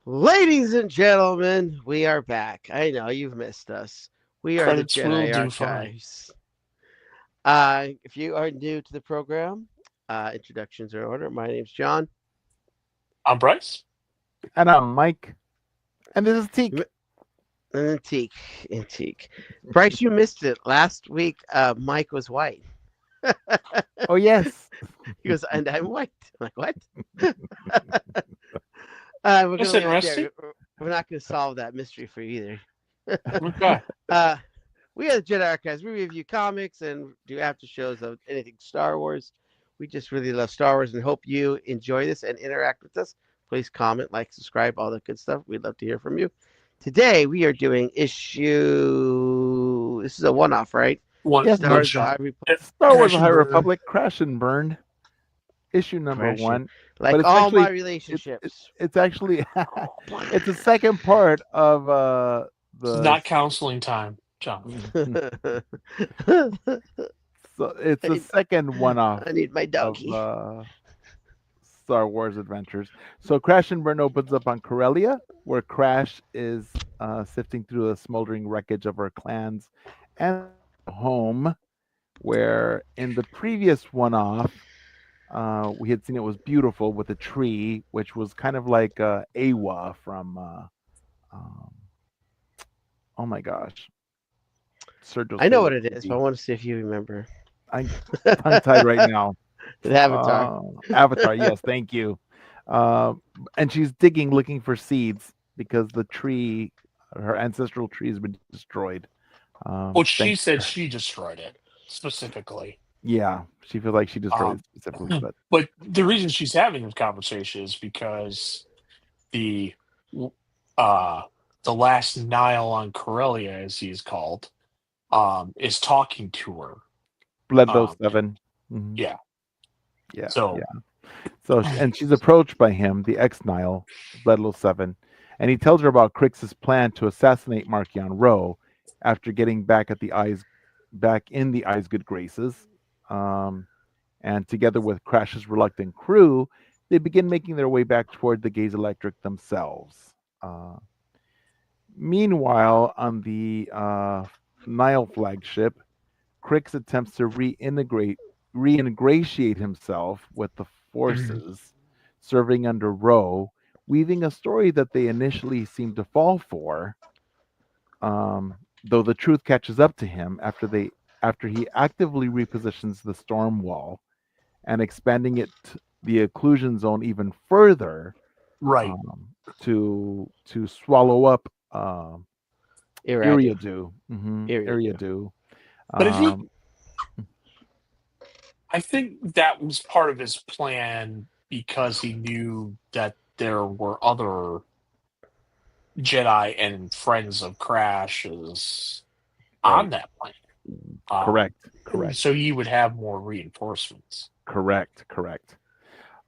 Ladies and gentlemen, we are back. I know you've missed us. We are the Credits will Jedi do fine. Archives. If you are new to the program, introductions are in order. My name's John. I'm Bryce. And I'm Mike. And this is Teak. Antique. Bryce, you missed it. Last week, Mike was white. Oh, yes. He goes, and I'm white. I'm like, what? We're That's going to leave it interesting. there. We're not going to solve that mystery for you either. Okay. We are the Jedi Archives. We review comics and do after shows of anything Star Wars. We just really love Star Wars and hope you enjoy this and interact with us. Please comment, like, subscribe, all that good stuff. We'd love to hear from you. Today we are doing issue. This is a one-off, right? Yes, Star One Wars: The shot. High Republic. Star Wars: Crash The and High burn. Republic, Crash and Burn, issue number Crashing. 1. Like But it's all actually my relationships. it's actually it's the second part of It's the not counseling time, John. so it's the second one-off I need my of doggy. Star Wars adventures. So Crash and Burn opens up on Corellia, where Crash is sifting through the smoldering wreckage of her clans and home, where in the previous one-off, we had seen it was beautiful with a tree, which was kind of like Awa from, um, oh my gosh, Sergio's I know what favorite it is, but I movie. want to see if you remember. I'm tongue-tied right now. The Avatar. Avatar, yes, thank you. Uh, and she's digging, looking for seeds because the tree, her ancestral tree, has been destroyed. Well, she Thank, said she destroyed it specifically. yeah, she feels like she destroyed Um, it specifically, but but the reason she's having this conversation is because the uh the last Nile on Corellia, as he is called, is talking to her. Bloodlow Um, 7. Mhm. yeah. Yeah, So yeah. So, and she's approached by him, the ex-Nile, Bloodlow 7, and he tells her about Crix's plan to assassinate Markion Rowe after getting back in the Eye's good graces. Um, and together with Crash's reluctant crew, they begin making their way back toward the Gaze Electric themselves. Uh, Meanwhile, on the Nile flagship, Crix attempts to reingratiate himself with the forces serving under Roe, weaving a story that they initially seem to fall for, though the truth catches up to him after he actively repositions the storm wall and expanding the occlusion zone even further, right. um, to swallow up Iradu. Iriadu. Iradu. Iriadu. But Um, I think that was part of his plan because he knew that there were other Jedi and friends of Crash's on that planet. correct. So he would have more reinforcements. Correct.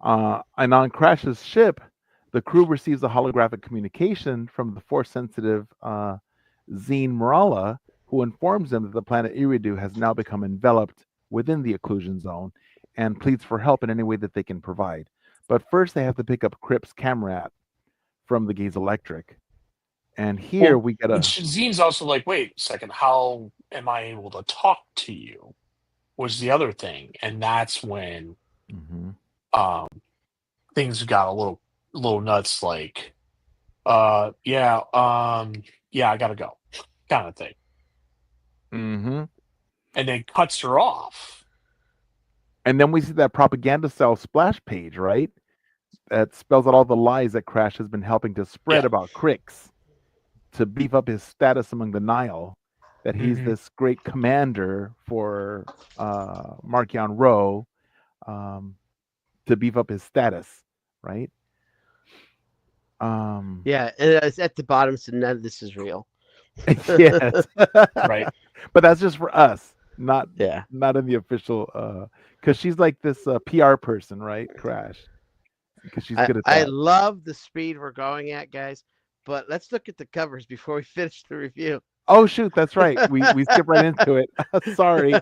And on Crash's ship, the crew receives a holographic communication from the Force-sensitive Zine Morala, who informs them that the planet Iridu has now become enveloped within the occlusion zone and pleads for help in any way that they can provide. But first, they have to pick up Crip's camera from the Gaze Electric. And here Well, we get a. Zine's also like, wait a second, how am I able to talk to you? Was the other thing, and that's when Mhm. things got a little nuts. Like, yeah, I gotta go, kind of thing. Mm-hmm. And then cuts her off. And then we see that propaganda cell splash page, right? That spells out all the lies that Crash has been helping to spread Yeah. about Crix to beef up his status among the Nile, that he's this great commander for Markion Rowe, to beef up his status, right? Yeah, and it's at the bottom, so none of this is real. Yes. Right. But that's just for us, not Yeah. not in the official, because she's like this PR person, right? Crash. Because she's good at I that. love the speed we're going at, guys. But let's look at the covers before we finish the review. Oh shoot, that's right. We skip right into it. Sorry.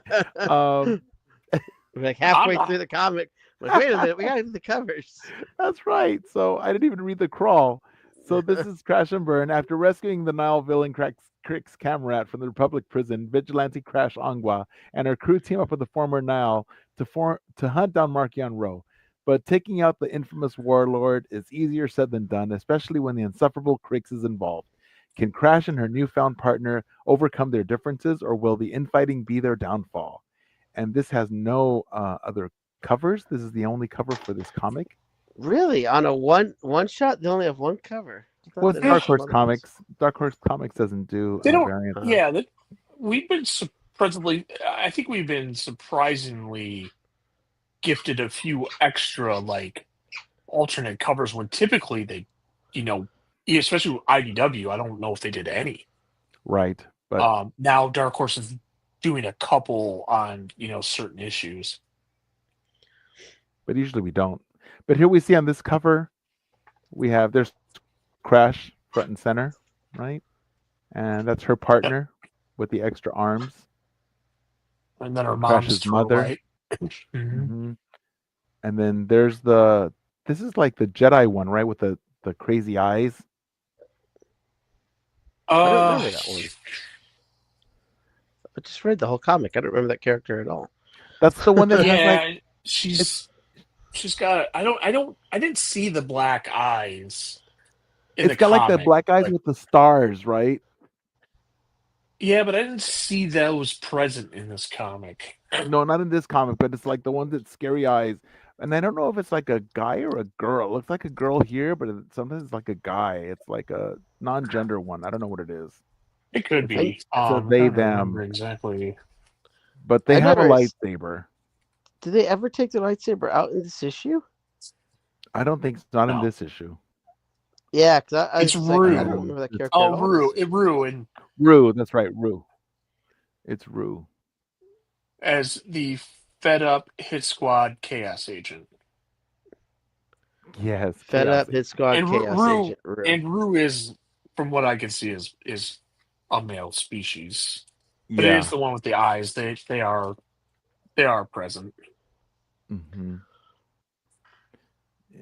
We're like halfway through the comic. Like, wait a minute, we got to do the covers. That's right. So I didn't even read the crawl. So this is Crash and Burn. After rescuing the Nile villain Crick's Camrat from the Republic prison, Vigilante Crash Angwa and her crew team up with the former Nile to hunt down Markion Row. But taking out the infamous warlord is easier said than done, especially when the insufferable Crix is involved. Can Crash and her newfound partner overcome their differences, or will the infighting be their downfall? And this has no other covers. This is the only cover for this comic. Really, on a one shot, they only have one cover. I thought Well, they it's had Dark some Horse other ones. Comics. Dark Horse Comics doesn't do They don't. variants. Uh, Yeah, we've been surprisingly. I think we've been surprisingly gifted a few extra like alternate covers when typically they, you know, especially with IDW. I don't know if they did any. Right. But Now Dark Horse is doing a couple on certain issues. usually we don't. But here we see on this cover, there's Crash front and center, right? And that's her Yep. partner with the extra arms. And then her mom's Crash's to her mother. right. Mhm. Hmm. And then there's this is like the Jedi one, right? With the crazy eyes. I don't Uh, remember that one. I just read the whole comic. I don't remember that character at all. That's the one that has like yeah, she's got. I didn't see the black eyes in the it's got like the comic. black eyes Like, with the stars, right? yeah, but I didn't see those present in this comic. No, not in this comic, but it's like the one that's scary eyes. And I don't know if it's like a guy or a girl. It looks like a girl here, but sometimes it's like a guy. It's like a non-gender one. I don't know what it is. It could I be. It's a I'm they trying to remember them, exactly. but they I have a never. lightsaber. Did they ever take the lightsaber out in this issue? I don't think it's not in No, this issue. Yeah, because I it's was just like, I don't Rue. remember that It's character at Oh, all. In this issue. Rue, and Rue. That's right, Rue. It's Rue. as the fed up hit squad chaos agent. Yes, Fed chaos. up, hit squad, And chaos agent. Rue. Rue is, from what I can see, is a male species, but it is Yeah. the one with the eyes. They are present. Hmm. Yeah.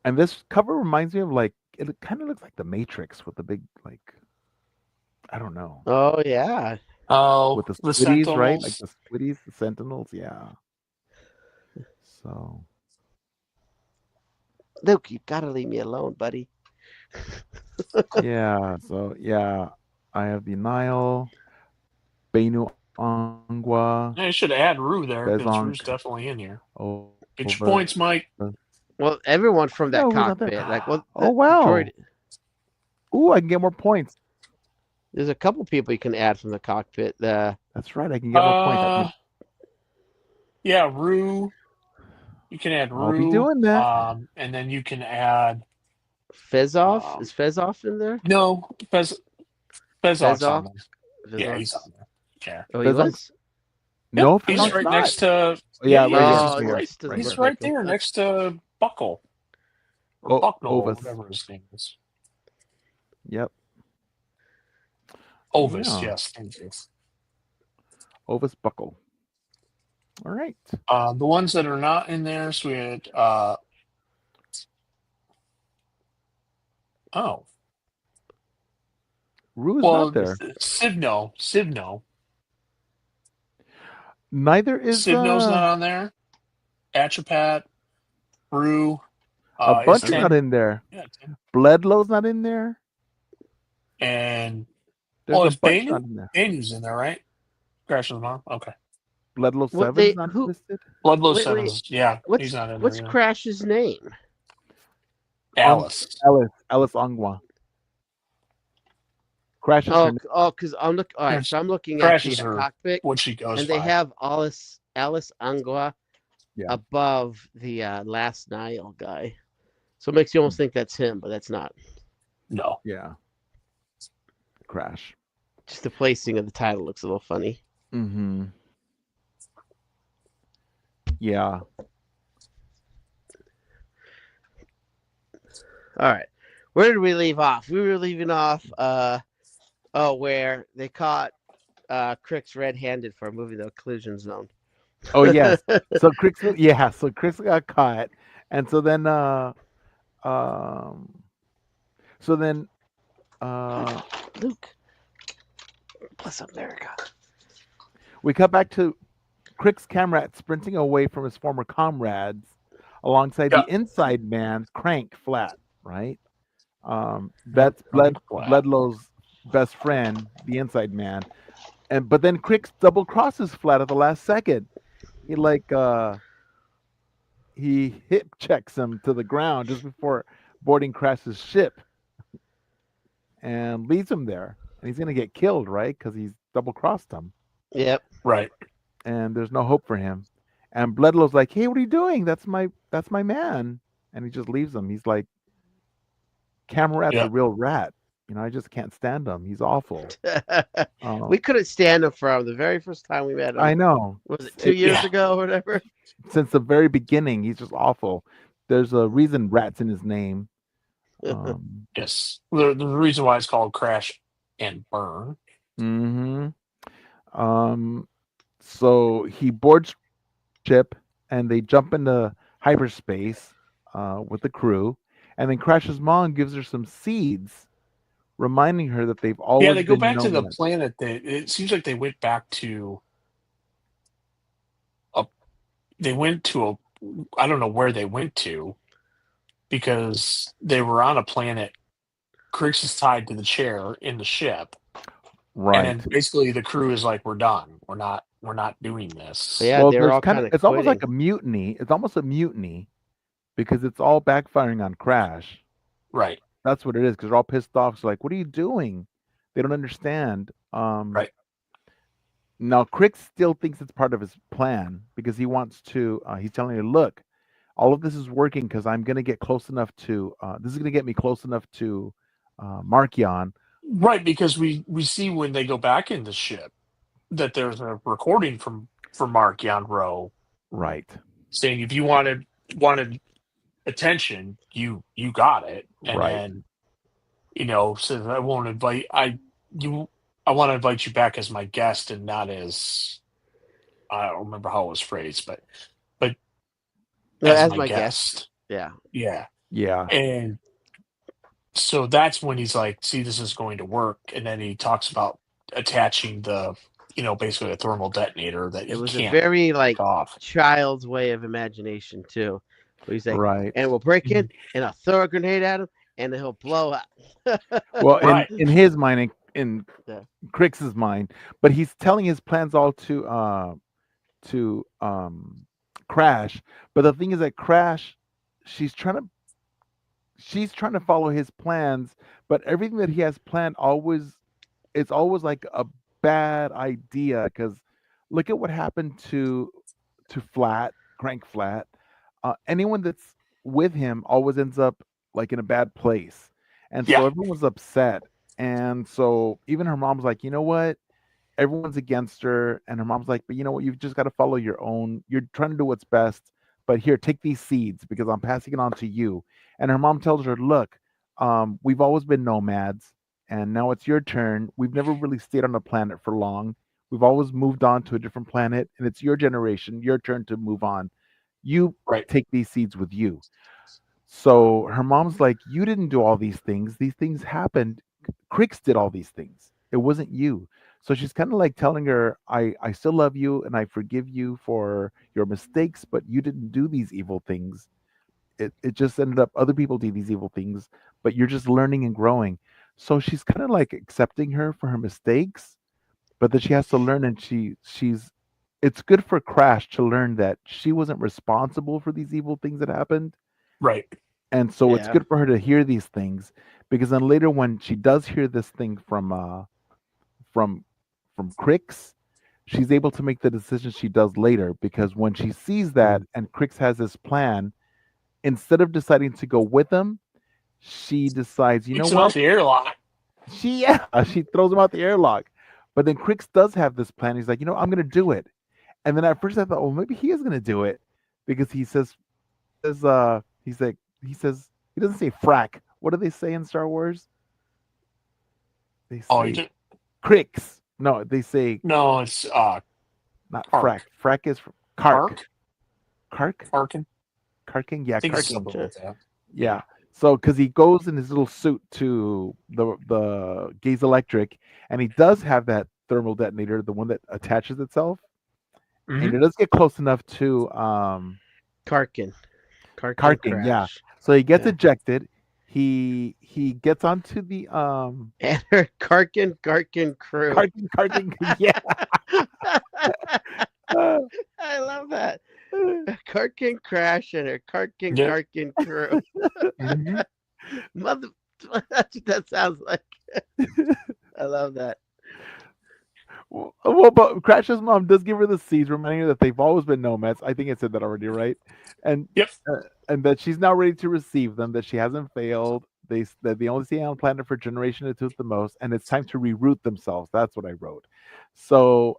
And this cover reminds me of like it kind of looks like the Matrix with the big like I don't know. Oh yeah. Oh, With the the splitties, right? Like Sentinels. the splitties, the sentinels, yeah. So Luke, you gotta leave me alone, buddy. yeah, I have the Nile, Benu Angwa, Yeah, you should add Rue there because Bezonk, Rue's definitely in here. Get your Ovas. points, Mike. Well, everyone from that No, who's not there? cockpit, like, well, Oh that wow. droid. Ooh, I can get more points. There's a couple people you can add from the cockpit. That's right, I can get more points. Yeah, Rue. You can add I'll be Rue, doing that. and then you can add Fezov. Is Fezov in there? no Bezok's on Fezov. there. Yeah, he's on there. Yeah. Oh, he Fezov? was. Yep, No, he's Fezonk's right not. next to. Oh, yeah, yeah, right here. he's Oh, Right right. this doesn't here. He's look right like him. there next to Buckle or Bucknell or Ovis. whatever his name is. Yep. Ovis, Yeah. yes, thank you. Ovis Buckle. All right. The ones that are not in there, so we had. Oh, Rue's well, not there. Sivno. Neither is Sivno's not on there. Achapat, Rue, a bunch is Tim. not in there. Yeah, Tim. Bledlow's not in there. And There's a is bunch Banu? not in there. Banu's in there, right? Crash's mom. Okay. Bledlow What 7's not listed. Bloodlow Wait, Sevens. Yeah, he's not in there. What's Yeah. Crash's name? Alice. Alice Ongwa. Crash is her Oh, name. because I'm looking. All right, so I'm looking at Crash the is her cockpit, what she goes and they by. have Alice Angua Yeah. above the last Nile guy. So it makes you almost think that's him, but that's not. No. Yeah. Crash. Just the placing of the title looks a little funny. Mm-hmm. Yeah. All right, where did we leave off? We were leaving off. Where they caught Crix red-handed for a movie, The Collision Zone. Oh yes. So Chris got caught. And so then So then, uh, Luke, bless America. we cut back to Crick's comrade sprinting away from his former comrades alongside Yeah, the inside man, Crank Flat, right? yep, That's Frank Black. Bledlow's best friend, the inside man. And but then Crick double crosses Flat at the last second. He like he hip checks him to the ground just before boarding Crash's ship and leaves him there. And he's gonna get killed, right? Because he's double crossed him. Yep. Right. And there's no hope for him. And Bledlow's like, "Hey, what are you doing? That's my man." And he just leaves him. He's like, "Camrat's a Yeah. real rat. I just can't stand him. He's awful." We Um, couldn't stand him from the very first time we met him. I know. Was it two It, years Yeah. ago or whatever? since the very beginning, he's just awful. There's a reason rat's in his name. Um, Yes. The reason why it's called Crash and Burn. hmm um, so he boards ship and they jump into hyperspace with the crew, and then Crash's mom gives her some seeds, reminding her that they've Yeah, always they go been back to the nomads. planet that it seems like they went back to a they went to a I don't know where they went to because they were on a planet. Crix is tied to the chair in the ship, and Right. then basically the crew is like, "We're done. We're not doing this." Yeah, Well, they were there's all kind of kind of it's almost like quitting. a mutiny. It's almost a mutiny because it's all backfiring on Crash. Right. That's what it is because they're all pissed off. It's like, what are you doing? They don't understand. Right. Now, Crick still thinks it's part of his plan because he wants to. He's telling her, "Look, all of this is working because I'm going to get close enough to. This is going to get me close enough to Markion." Right. Because we see when they go back in the ship that there's a recording from Mark Yonro Right. saying if you wanted attention, you got it, and Right. then says I won't invite you. I want to invite you back as my guest and not as I don't remember how it was phrased, but No, as as my my guest. guest. Yeah. Yeah, Yeah. and so that's when he's like, "See, this is going to work," and then he talks about attaching the basically a thermal detonator that It he was a can't very take like off. child's way of imagination too. Where he's like, Right. and we'll break in Mhm. and I'll throw a grenade at him and then he'll blow up. Well, in Right. in his mind, in Yeah. Crick's mind, but he's telling his plans all to Crash. But the thing is that Crash, she's trying to she's trying to follow his plans, but everything that he has planned always it's always like a bad idea because look at what happened to Flat, Crank Flat. Anyone that's with him always ends up like in a bad place. And Yeah. so everyone was upset. And so even her mom's like, you know what? Everyone's against her. And her mom's like, but you know what? You've just got to follow your own. You're trying to do what's best. But here, take these seeds because I'm passing it on to you. And her mom tells her, look, we've always been nomads. And now it's your turn. We've never really stayed on a planet for long. We've always moved on to a different planet. And it's your generation, your turn to move on. You Right. take these seeds with you. So her mom's like, you didn't do all these things. These things happened. Crix did all these things. It wasn't you. So she's kind of like telling her, I still love you and I forgive you for your mistakes, but you didn't do these evil things. It just ended up other people do these evil things, but you're just learning and growing. So she's kind of like accepting her for her mistakes, but that she has to learn and she's it's good for Crash to learn that she wasn't responsible for these evil things that happened, Right. and so it's Yeah. good for her to hear these things because then later when she does hear this thing from from Crix, she's able to make the decision she does later because when she sees that and Crix has this plan, instead of deciding to go with him, she decides, you know Kicks him out what? the airlock. She throws him out the airlock. But then Crix does have this plan. He's like, I'm gonna do it. And then at first I thought, well, maybe he is gonna do it because he says he doesn't say frack. What do they say in Star Wars? They Oh, he say just Crix. No, they say no. It's not frack. Kark. Frack is Kark. Kark. Kark? Karkin. Karking? I Yeah, think it's karking. something Sure. like that. Yeah. So, because he goes in his little suit to the Gaze Electric, and he does have that thermal detonator, the one that attaches itself, and Hmm. it does get close enough to Karkin. Karkin Karkin, yeah. crash. So he gets Yeah. ejected. He gets onto the And her Karkin crew. Karkin, yeah. I love that. Karkin crash and her Yep. Karkin crew. Hmm. Mother, that's what that sounds like. I love that. Well, but Crash's mom does give her the seeds, reminding her that they've always been nomads. I think I said that already, right? And Yep. uh, and that she's now ready to receive them. That she hasn't failed. That they only stay on planet for generation to tooth the most, and it's time to reroute themselves. That's what I wrote. So,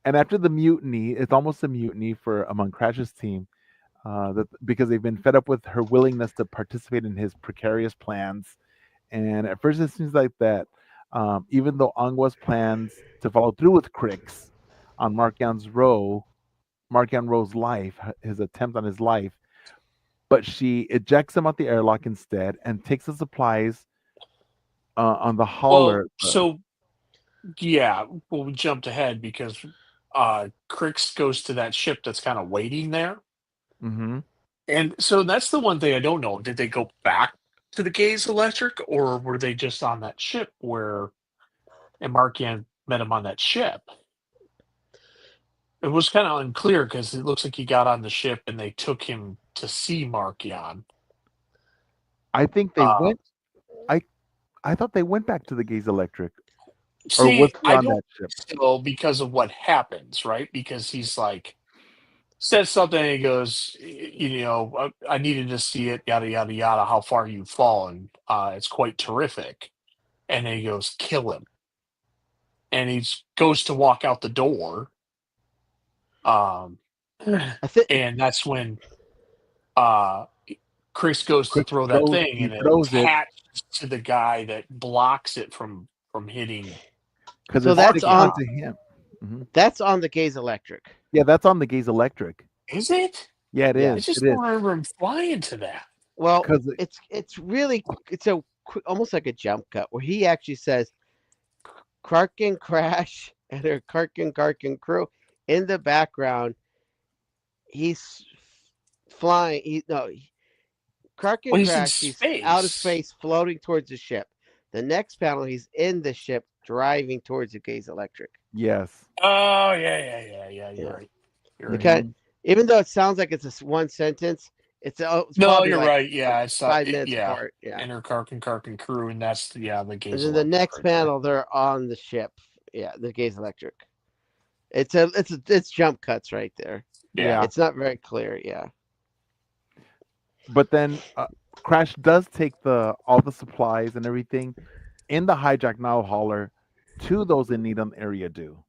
and after the mutiny, it's almost a mutiny for among Crash's team. That because they've been fed up with her willingness to participate in his precarious plans. And at first, it seems like that even though Angwa's plans to follow through with Crix on Markian Ro's life, his attempt on his life, but she ejects him out the airlock instead and takes the supplies on the Well, hauler. so yeah, well, we jumped ahead because Crix goes to that ship that's kind of waiting there. Mhm. And so that's the one thing I don't know. Did they go back to the Gaze Electric, or were they just on that ship where and Markian met him on that ship? It was kind of unclear because it looks like he got on the ship and they took him to see Markian. I think they Uh, went. I I thought they went back to the Gaze Electric, or was See, he I on don't that ship? think so because of what happens, right? Because he's like says something and he goes, you know, I needed to see it, yada yada yada. How far you've fallen? It's quite terrific. And then he goes, kill him. And he goes to walk out the door. Um, I think and that's when uh, Chris goes to Crix throw that throws. thing, He and it throws it attaches to the guy that blocks it from hitting because so. it That's sticks Markion. on. onto him. Mhm. That's on the Gaze Electric. Yeah, that's on the Gaze Electric. Is it? Yeah, it Yeah. I is. It just is don't remember him flying to that. Well, because it's really it's a almost like a jump cut where he actually says Karkin crash and her Karkin crew in the background. He's flying. Karkin Well, he's in crash. He's out of space. space, floating towards the ship. The next panel, he's in the ship, driving towards the Gaze Electric. yes. Oh yeah. You're Yeah, right. You're the right. kind. Mhm. Even though it sounds like it's a one sentence, it's No, probably you're like right. Yeah, it's 5 minutes yeah. apart. Yeah, Enter Karkin crew, and that's the and Gaze then the Electric next right there. panel, they're on the ship. Yeah, the Gaze Electric. It's jump cuts right there. Yeah. Yeah, It's not very clear. Yeah. but then Crash does take the all the supplies and everything in the hijack now hauler to those in need on area do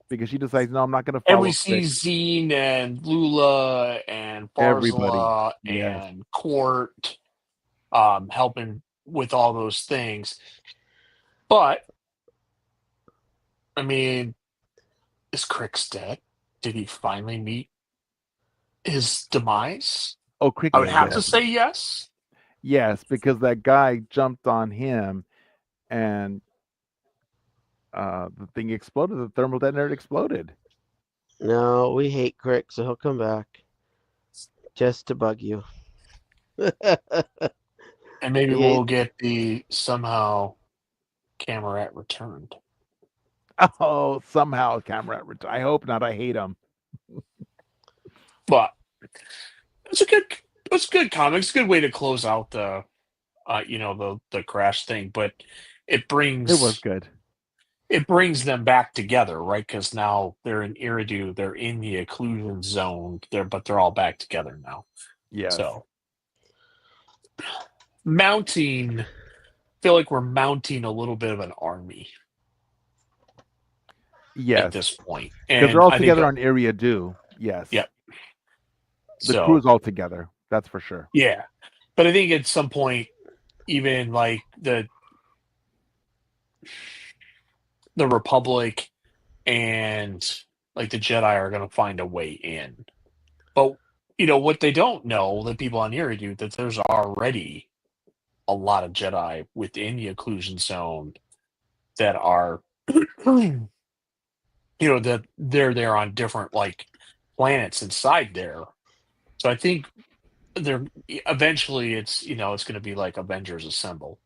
because she decides no, I'm not going to And we follow see Crix. Zine and Lula and Everybody. Farzala Yes. and Court helping with all those things. But I mean, is Crix dead? Did he finally meet his demise? Oh, I Crix would is have Yeah. to dead. say yes. Yes, because that guy jumped on him and the thing exploded. The thermal detonator exploded. No, we hate Crick, so he'll come back just to bug you. And maybe Yeah, we'll get the somehow Camerat returned. Oh, somehow camera. I hope not. I hate him. But it's a good comic. It's a good way to close out the the crash thing. But it It was brings good. it brings them back together, right? Because now they're in Iridu, they're in the occlusion zone, but they're all back together now. Yes. So mounting, feel like we're mounting a little bit of an army at Yes. this point, Because they're and all I think, together on Area Do. yeah. Yes. The So crew's all together. That's for sure. yeah, but I think at some point, even like the Republic and like the Jedi are going to find a way in. But what they don't know, the people on Erie do, that there's already a lot of Jedi within the occlusion zone that are, that they're there on different like planets inside there. So I think they're eventually it's going to be like Avengers Assemble.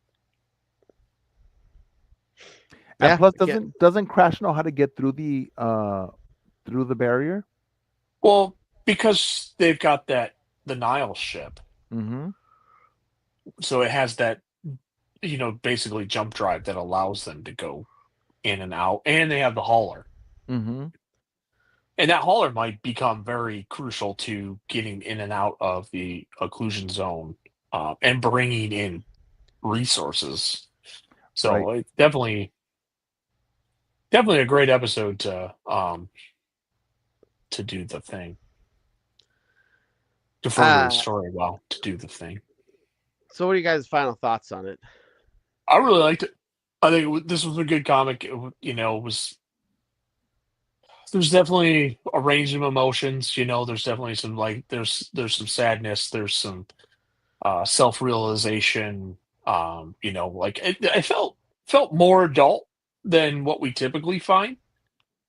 And Yeah, plus, again, doesn't Crash know how to get through the barrier? Well, because they've got the Nile ship, Mm-hmm. so it has that basically jump drive that allows them to go in and out, and they have the hauler. Mm-hmm. And that hauler might become very crucial to getting in and out of the occlusion zone, and bringing in resources. Right. So it's definitely a great episode to do the thing, to further the uh, story well, to do the thing. so what are you guys' final thoughts on it? I really liked it. I think this was a good comic. It was there's definitely a range of emotions. There's definitely some like there's some sadness. There's some self realization. Like I felt more adult than what we typically find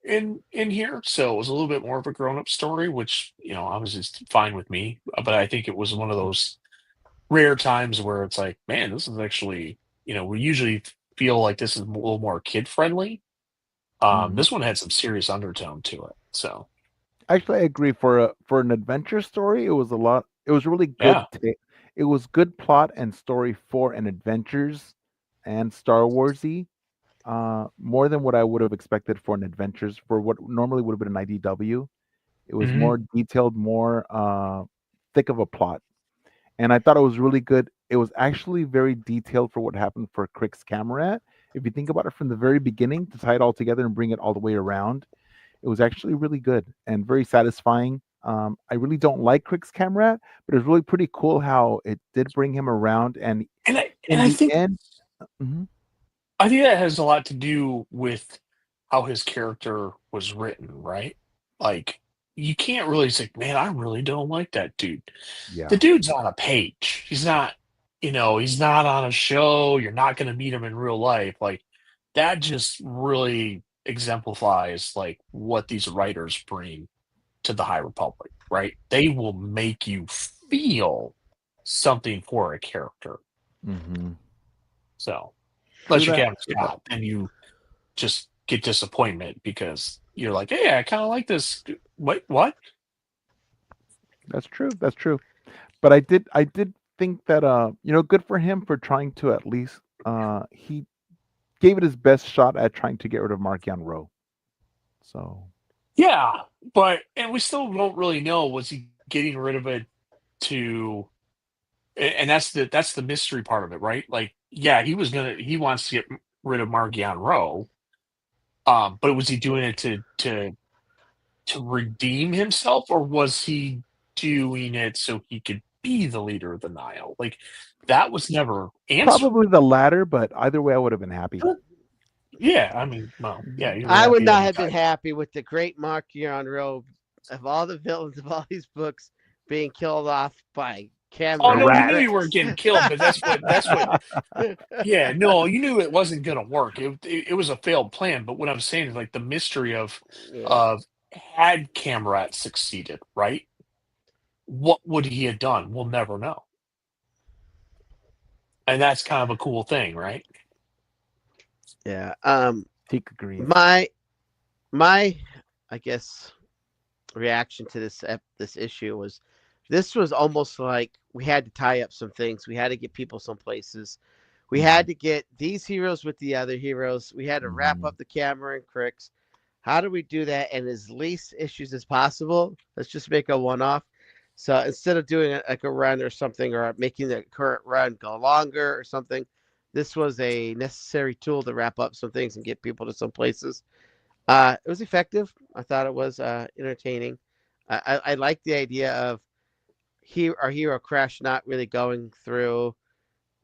in here. So it was a little bit more of a grown up story, which I was just fine with me. But I think it was one of those rare times where it's like, man, this is actually we usually feel like this is a little more kid friendly. Mm-hmm. This one had some serious undertone to it. So Actually, I agree. For an adventure story, it was a lot. It was really good. yeah, It was good plot and story for an adventures and Star Warsy. More than what I would have expected for an adventures for what normally would have been an IDW. It was hmm more detailed, more thick of a plot, and I thought it was really good. It was actually very detailed for what happened for Crix Camerat. If you think about it from the very beginning to tie it all together and bring it all the way around, it was actually really good and very satisfying. I really don't like Crix Camerat, but it was really pretty cool how it did bring him around. And and in I the think end, mhm, that has a lot to do with how his character was written, right? Like you can't really say, man, I really don't like that dude. The yeah, dude's on a page. He's not on a show. You're not going to meet him in real life. Like that just really exemplifies like what these writers bring to the High Republic, right? They will make you feel something for a character. hmm, So, true unless you're that, Kevin true that. Scott, then you just get disappointment because you're like, hey, I kind of like this. Wait, what? That's true. That's true. But I did think that good for him for trying to at least he gave it his best shot at trying to get rid of Markian Rowe. So Yeah, and we still don't really know, was he getting rid of it to, and that's the mystery part of it, right? Like, yeah, he wants to get rid of Margion Rowe, but was he doing it to redeem himself, or was he doing it so he could be the leader of the Nile? Like, that was never answered. probably the latter, but either way I would have been happy. Yeah, I mean, well, yeah, you were I would happy not every have been time. happy with the great Mark Rowe of all the villains of all these books being killed off by Oh Cameron no, and you knew you Rats. weren't Crix. getting killed, but that's what. Yeah, no, you knew it wasn't going to work. It was a failed plan. But what I'm saying is like the mystery Yeah, of had Camrat succeeded, right? What would he have done? We'll never know, and that's kind of a cool thing, right? yeah. Teak agrees. My my, I guess reaction to this issue was this was almost like we had to tie up some things. We had to get people some places. We Hmm, had to get these heroes with the other heroes. We had to wrap hmm, up the Cameron Cricks. How do we do that in as least issues as possible? Let's just make a one-off. So instead of doing it like a run or something, or making the current run go longer or something, this was a necessary tool to wrap up some things and get people to some places. It was effective. I thought it was entertaining. I like the idea of our hero Crash not really going through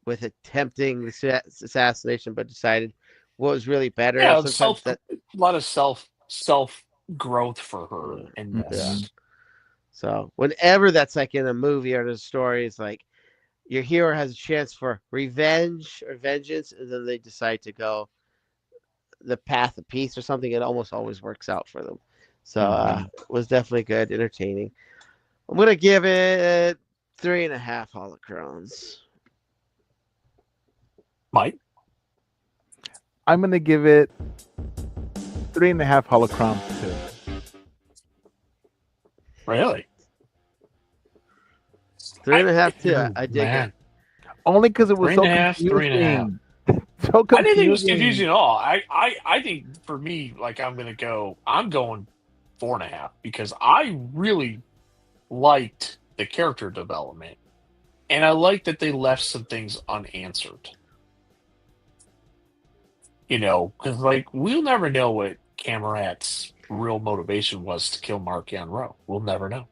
with attempting the assassination, but decided what was really better. Yeah, Sometimes a lot of self growth for her uh, in yeah. hmm. this. So whenever that's like in a movie or in a story, it's like your hero has a chance for revenge or vengeance, and then they decide to go the path of peace or something. It almost always works out for them. So Mhm. it was definitely good, entertaining. I'm gonna give it 3.5 holocrons. Mike, I'm gonna give it 3.5 holocrons too. Three really? and a half too. I dig it. Man, Only because it was three and so a half, 3.5. confusing. So I didn't think it was confusing. confusing at all. I think for me, like I'm going 4.5 because I really liked the character development, and I liked that they left some things unanswered. Because like we'll never know what Cameron's real motivation was to kill Mark Rowe. We'll never know.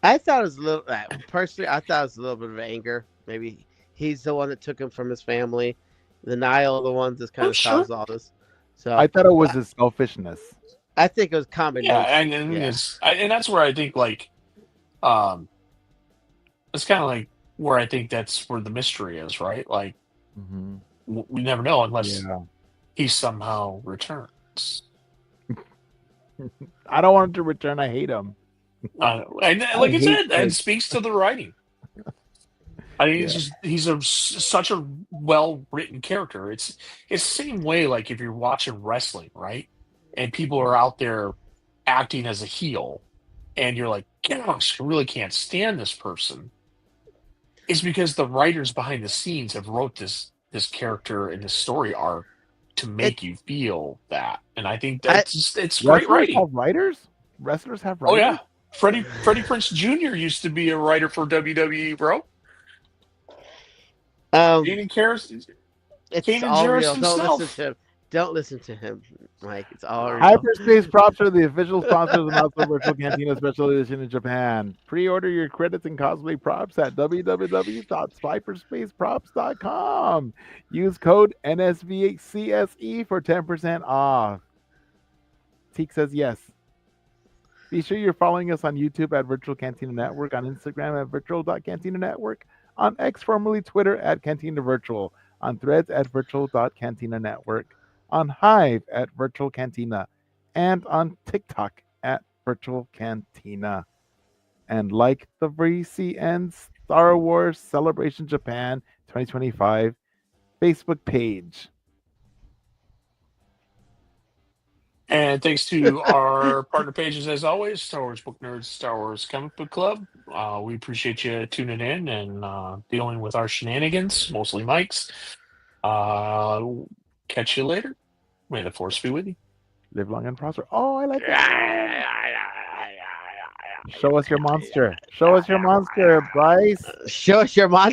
I thought it was a little. Personally, I thought it was a little bit of anger. Maybe he's the one that took him from his family. The Nile are the ones that kind I'm of sure. caused all this. I So thought it was but his selfishness. I think it was a Yeah, combination. and Yeah, and that's where I think like um it's kind of like where I think that's where the mystery is, right? Like Hmm. we never know unless Yeah. he somehow returns. I don't want him to return. I hate him. And I like I hate said, it Jake. speaks to the writing. I think it's Yeah. just he's such a well written character. It's the same way like if you're watching wrestling, right? And people are out there acting as a heel, and you're like, gosh, I really can't stand this person. It's because the writers behind the scenes have wrote this character and this story arc to it. make you feel that, and I think I that's just, it's great Wrestlers writing. have writers. Wrestlers have Oh writers. yeah, Freddie Prince Jr. used to be a writer for WWE, bro. um, Kanan Jarrus, it's Kanan all Jarrus real. Don't listen to himself. him. Don't listen to him, Mike. It's all real. Hyperspace Props are the official sponsors of Not So Virtual Cantina Special Edition in Japan. Pre-order your credits and cosplay props at www.hyperspaceprops.com. Use code NSVCSE for 10% off. Teek says yes. Be sure you're following us on YouTube at Virtual Cantina Network, on Instagram at virtual.cantina network, on X, formerly Twitter, at Cantina Virtual, on Threads at virtual.cantina network, on Hive at Virtual Cantina, and on TikTok at Virtual Cantina. And like the VCN Star Wars Celebration Japan 2025 Facebook page. And thanks to our partner pages, as always, Star Wars Book Nerds, Star Wars Comic Book Club. We appreciate you tuning in and dealing with our shenanigans, mostly Mike's. Uh, Catch you later. May the Force be with you. Live long and prosper. Oh, I like that one. Show us your monster. Show us your monster, Bryce. Show us your monster.